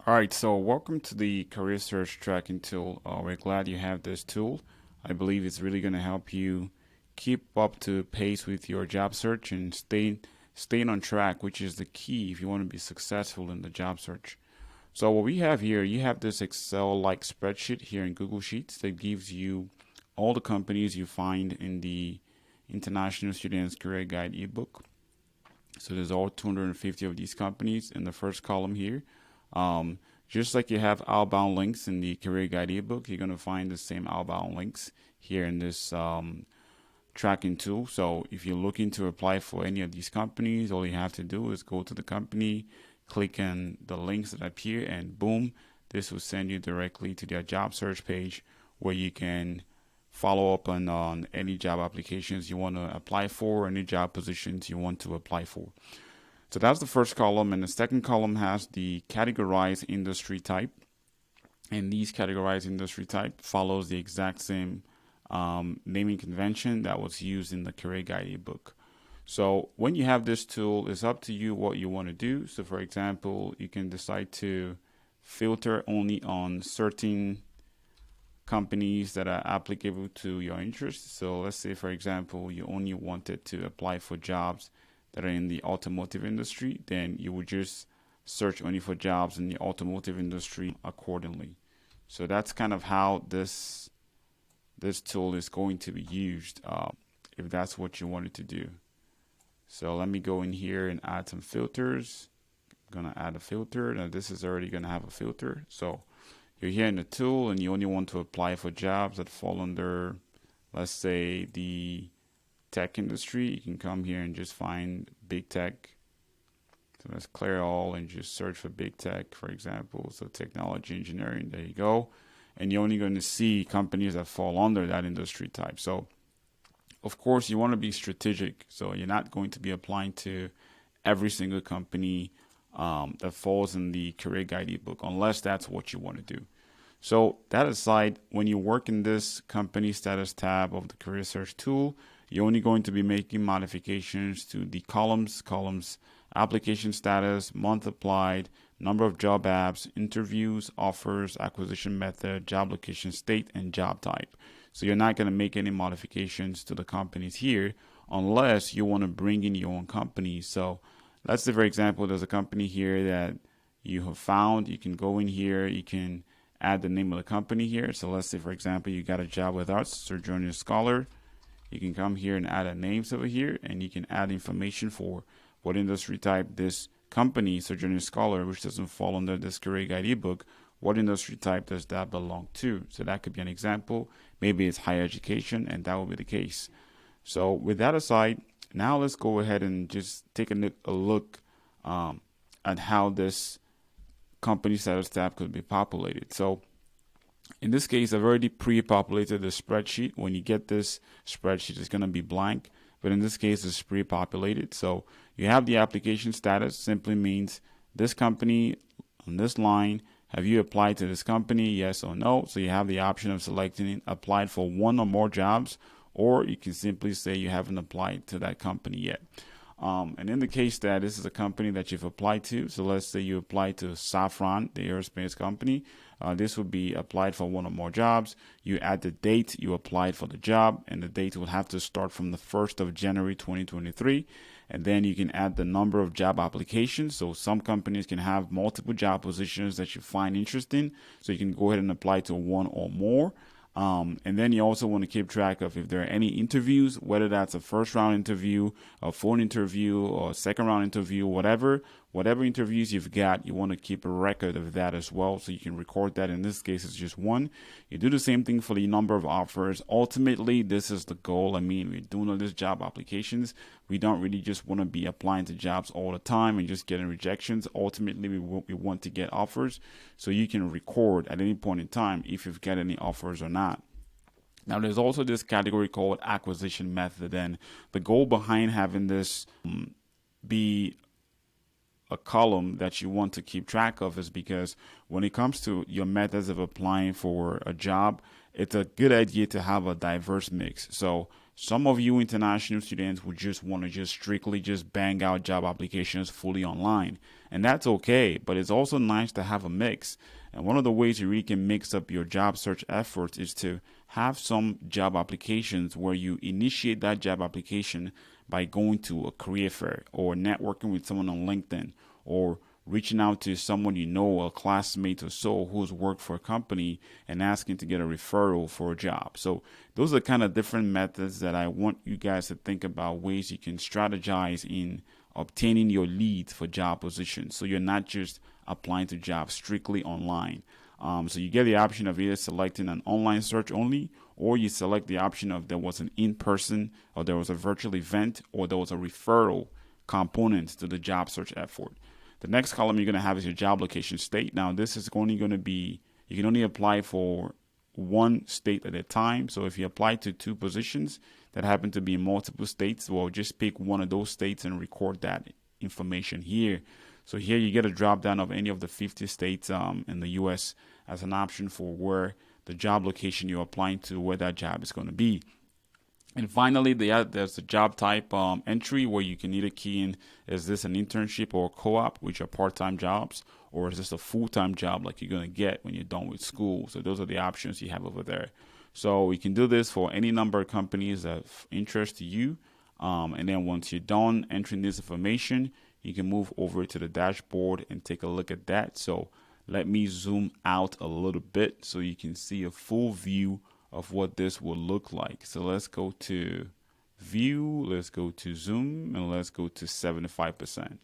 All right, so welcome to the Career Search Tracking Tool. We're glad you have this tool. I believe it's really going to help you keep up to pace with your job search and staying on track, which is the key if you want to be successful in the job search. So what we have here, you have this Excel-like spreadsheet here in Google Sheets that gives you all the companies you find in the International Students Career Guide ebook. So there's all 250 of these companies in the first column here. Um, just like you have outbound links in the Career Guide ebook, you're going to find the same outbound links here in this tracking tool. So if you're looking to apply for any of these companies, all you have to do is go to the company, click on the links that appear, and boom, this will send you directly to their job search page where you can follow up on any job applications you want to apply for, any job positions you want to apply for. So that's the first column, and the second column has the categorized industry type. And these categorized industry type follows the exact same naming convention that was used in the Career Guide ebook. So when you have this tool, it's up to you what you want to do. So for example, you can decide to filter only on certain companies that are applicable to your interests. So let's say, for example, you only wanted to apply for jobs that are in the automotive industry, then you would just search only for jobs in the automotive industry accordingly. So that's kind of how this tool is going to be used if that's what you wanted to do. So let me go in here and add some filters. I'm gonna add a filter. Now this is already gonna have a filter. So you're here in the tool and you only want to apply for jobs that fall under, let's say, the tech industry. You can come here and just find big tech. So let's clear all and just search for big tech, for example. So technology engineering, there you go. And you're only going to see companies that fall under that industry type. So of course you want to be strategic. So you're not going to be applying to every single company that falls in the Career Guide ebook, unless that's what you want to do. So that aside, when you work in this company status tab of the career search tool, you're only going to be making modifications to the columns, application status, month applied, number of job apps, interviews, offers, acquisition method, job location state, and job type. So you're not going to make any modifications to the companies here unless you want to bring in your own company. So let's say, for example, there's a company here that you have found. You can go in here, you can add the name of the company here. So let's say, for example, you got a job with us, Sojourner Scholar. You can come here and add a names over here, and you can add information for what industry type this company, Sojourner Scholar, which doesn't fall under this Career Guide ebook, what industry type does that belong to? So that could be an example. Maybe it's higher education, and that will be the case. So with that aside, now let's go ahead and just take a look at how this company status tab could be populated. So in this case, I've already pre-populated the spreadsheet. When you get this spreadsheet, it's going to be blank. But in this case, it's pre-populated. So you have the application status, simply means this company on this line, have you applied to this company, yes or no? So you have the option of selecting applied for one or more jobs, or you can simply say you haven't applied to that company yet. And in the case that this is a company that you've applied to, so let's say you applied to Safran, the aerospace company, this would be applied for one or more jobs. You add the date you applied for the job, and the date will have to start from the 1st of January 2023. And then you can add the number of job applications. So some companies can have multiple job positions that you find interesting. So you can go ahead and apply to one or more. And then you also want to keep track of if there are any interviews, whether that's a first round interview, a phone interview, or a second round interview, whatever interviews you've got, you want to keep a record of that as well. So you can record that. In this case, it's just one. You do the same thing for the number of offers. Ultimately, this is the goal. I mean, we're doing all these job applications. We don't really just want to be applying to jobs all the time and just getting rejections. Ultimately, we want to get offers. So you can record at any point in time if you've got any offers or not. Now, there's also this category called acquisition method, and the goal behind having this be a column that you want to keep track of is because when it comes to your methods of applying for a job, it's a good idea to have a diverse mix. So Some of you international students would just want to just strictly just bang out job applications fully online. And that's okay, but it's also nice to have a mix. And one of the ways you really can mix up your job search efforts is to have some job applications where you initiate that job application by going to a career fair or networking with someone on LinkedIn or reaching out to someone you know, a classmate or so who's worked for a company and asking to get a referral for a job. So those are kind of different methods that I want you guys to think about, ways you can strategize in obtaining your leads for job positions. So you're not just applying to jobs strictly online. So you get the option of either selecting an online search only, or you select the option of there was an in-person or there was a virtual event or there was a referral component to the job search effort. The next column you're going to have is your job location state. Now, this is only going to be, you can only apply for one state at a time. So if you apply to 2 positions that happen to be in multiple states, well, just pick one of those states and record that information here. So here you get a drop down of any of the 50 states in the U.S. as an option for where the job location you're applying to, where that job is going to be. And finally, there's the job type entry where you can either key in, is this an internship or a co-op, which are part-time jobs, or is this a full-time job like you're going to get when you're done with school? So those are the options you have over there. So you can do this for any number of companies that of interest to you. And then once you're done entering this information, you can move over to the dashboard and take a look at that. So let me zoom out a little bit so you can see a full view of what this will look like. So let's go to view, let's go to zoom, and let's go to 75%.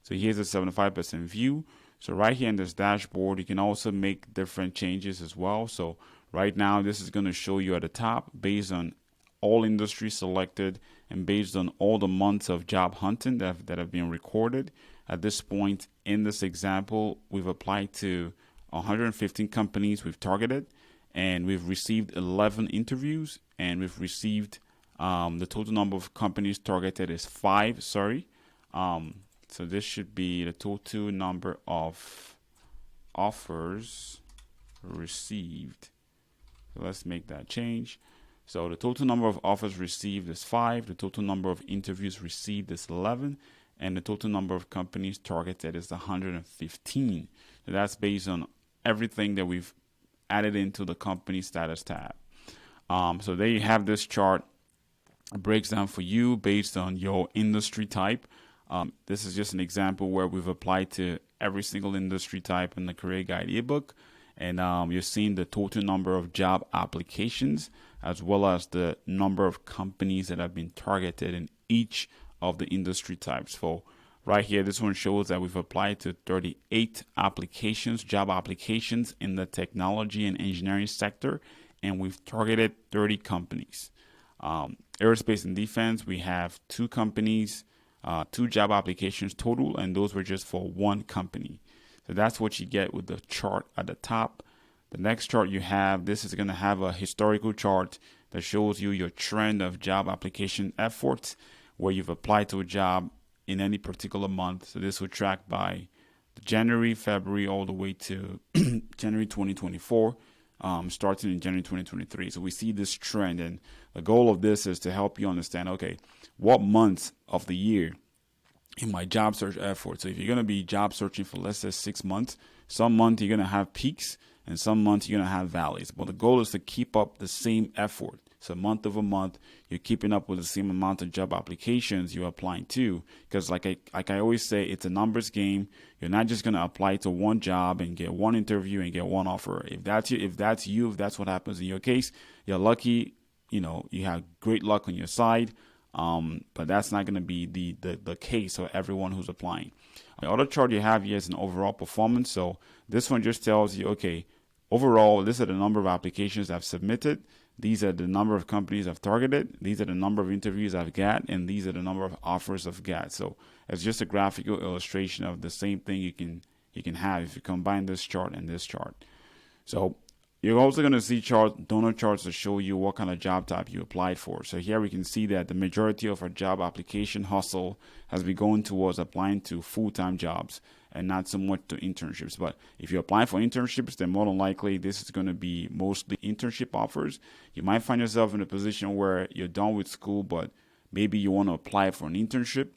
So here's a 75% view. So right here in this dashboard, you can also make different changes as well. So right now, this is going to show you at the top based on all industries selected and based on all the months of job hunting that have been recorded. At this point in this example, we've applied to 115 companies we've targeted, and we've received 11 interviews, and we've received the total number of companies targeted is 5. So this should be the total number of offers received. So let's make that change. So the total number of offers received is 5. The total number of interviews received is 11. And the total number of companies targeted is 115. So that's based on everything that we've added into the company status tab. So there you have this chart. It breaks down for you based on your industry type. This is just an example where we've applied to every single industry type in the Career Guide ebook. And you're seeing the total number of job applications as well as the number of companies that have been targeted in each of the industry types. So right here, this one shows that we've applied to 38 applications, job applications in the technology and engineering sector, and we've targeted 30 companies. Aerospace and defense, we have 2 companies, 2 job applications total, and those were just for 1 company. So that's what you get with the chart at the top. The next chart you have, this is going to have a historical chart that shows you your trend of job application efforts, where you've applied to a job in any particular month. So this will track by January, February, all the way to January 2024, starting in January 2023. So we see this trend, and the goal of this is to help you understand, okay, what months of the year in my job search effort. So if you're going to be job searching for, let's say, 6 months, some months you're going to have peaks and some months you're going to have valleys. But the goal is to keep up the same effort. So month over month, you're keeping up with the same amount of job applications you're applying to. Because like I always say, it's a numbers game. You're not just going to apply to one job and get one interview and get one offer. If that's what happens in your case, you're lucky. You have great luck on your side. But that's not going to be the case for everyone who's applying. The other chart you have here is an overall performance. So this one just tells you, okay, overall, this is the number of applications I've submitted. These are the number of companies I've targeted. These are the number of interviews I've got, and these are the number of offers I've got. So it's just a graphical illustration of the same thing you can have if you combine this chart and this chart. So You're also going to see donut charts to show you what kind of job type you applied for. So here we can see that the majority of our job application hustle has been going towards applying to full-time jobs and not so much to internships. But if you're applying for internships, then more than likely this is going to be mostly internship offers. You might find yourself in a position where you're done with school, but maybe you want to apply for an internship.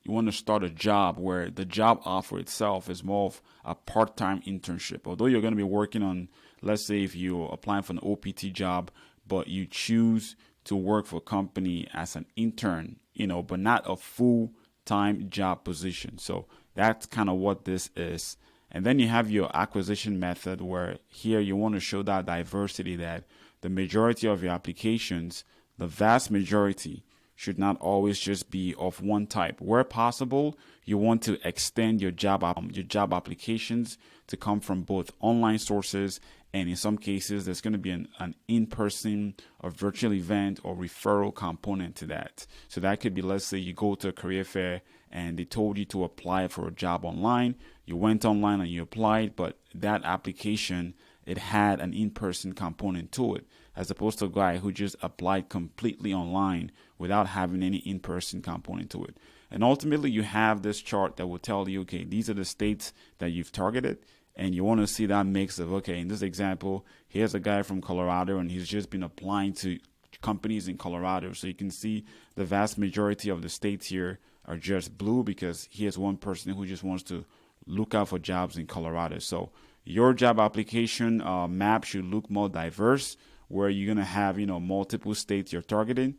You want to start a job where the job offer itself is more of a part-time internship. Although you're going to be working on, let's say if you're applying for an OPT job, but you choose to work for a company as an intern, but not a full-time job position. So that's kind of what this is. And then you have your acquisition method, where here you want to show that diversity, that the majority of your applications, the vast majority, should not always just be of one type. Where possible, you want to extend your job applications to come from both online sources, and in some cases there's going to be an in-person or virtual event or referral component to that. So that could be, let's say you go to a career fair and they told you to apply for a job online. You went online and you applied, but that application, it had an in-person component to it, as opposed to a guy who just applied completely online without having any in-person component to it. And ultimately, you have this chart that will tell you, okay, these are the states that you've targeted, and you want to see that mix of, okay, in this example, here's a guy from Colorado, and he's just been applying to companies in Colorado. So you can see the vast majority of the states here are just blue, because here's one person who just wants to look out for jobs in Colorado. So your job application map should look more diverse, where you're going to have, multiple states you're targeting,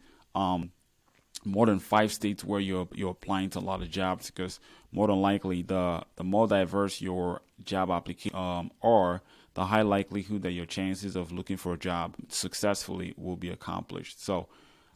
more than 5 states where you're applying to a lot of jobs, because more than likely the more diverse your job application are, the high likelihood that your chances of looking for a job successfully will be accomplished. So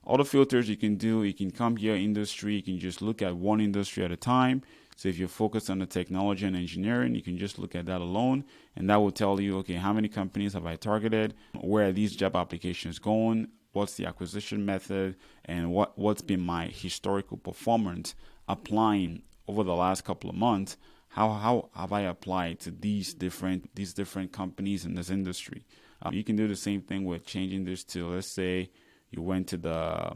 all the filters you can do, you can come here, industry, you can just look at one industry at a time. So if you're focused on the technology and engineering, you can just look at that alone, and that will tell you, okay, how many companies have I targeted? Where are these job applications going? What's the acquisition method? And what's been my historical performance applying over the last couple of months? How have I applied to these different companies in this industry? You can do the same thing with changing this to, let's say you went to the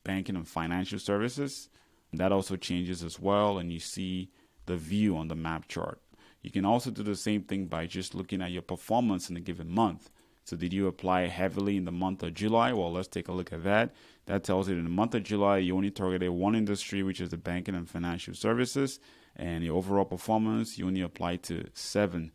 banking and financial services. That also changes as well, and you see the view on the map chart. You can also do the same thing by just looking at your performance in a given month. So did you apply heavily in the month of July? Well, let's take a look at that. That tells you in the month of July, you only targeted one industry, which is the banking and financial services. And your overall performance, you only applied to 7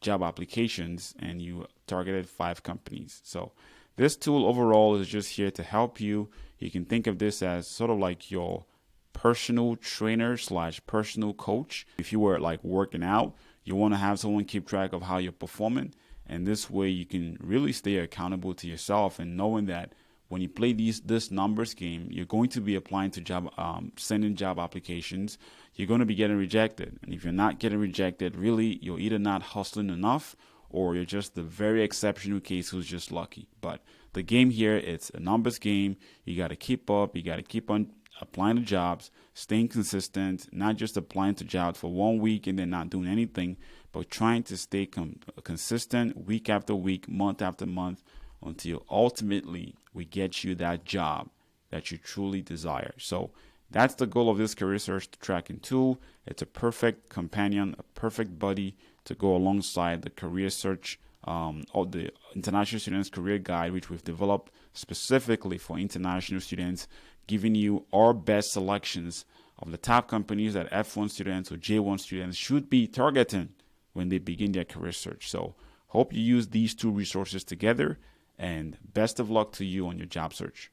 job applications, and you targeted 5 companies. So this tool overall is just here to help you. You can think of this as sort of like your personal trainer / personal coach. If you were like working out, you want to have someone keep track of how you're performing. And this way you can really stay accountable to yourself, and knowing that when you play this numbers game, you're going to be applying to sending job applications. You're going to be getting rejected. And if you're not getting rejected, really, you're either not hustling enough, or you're just the very exceptional case who's just lucky. But the game here, it's a numbers game. You got to keep up. You got to keep on applying to jobs, staying consistent, not just applying to jobs for 1 week and then not doing anything, but trying to stay consistent week after week, month after month, until ultimately we get you that job that you truly desire. So that's the goal of this career search tracking tool. It's a perfect companion, a perfect buddy to go alongside the career search or the International Students Career Guide, which we've developed specifically for international students, giving you our best selections of the top companies that F1 students or J1 students should be targeting when they begin their career search. So hope you use these 2 resources together, and best of luck to you on your job search.